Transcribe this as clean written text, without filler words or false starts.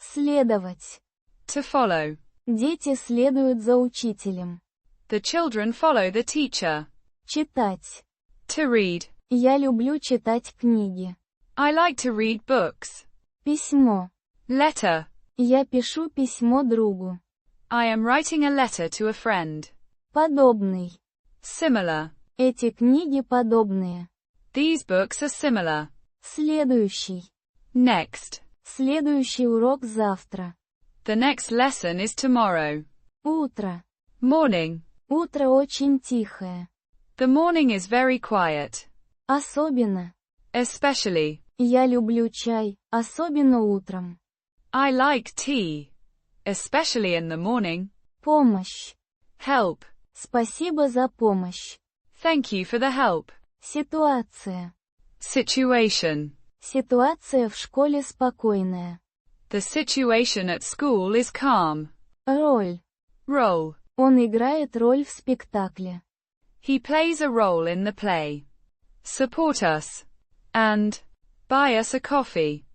Следовать. To follow. Дети следуют за учителем. The children follow the teacher. Читать. To read. Я люблю читать книги. I like to read books. Письмо. Letter. Я пишу письмо другу. I am writing a letter to a friend. Подобный. Similar. Эти книги подобные. These books are similar. Следующий. Next. Следующий урок завтра. The next lesson is tomorrow. Утро. Morning. Утро очень тихое. The morning is very quiet. Особенно. Especially. Я люблю чай, особенно утром. I like tea. Especially in the morning. Помощь. Help. Спасибо за помощь. Thank you for the help. Ситуация. Situation. Ситуация в школе спокойная. The situation at school is calm. Роль. Role. Он играет роль в спектакле. He plays a role in the play. Support us. And buy us a coffee.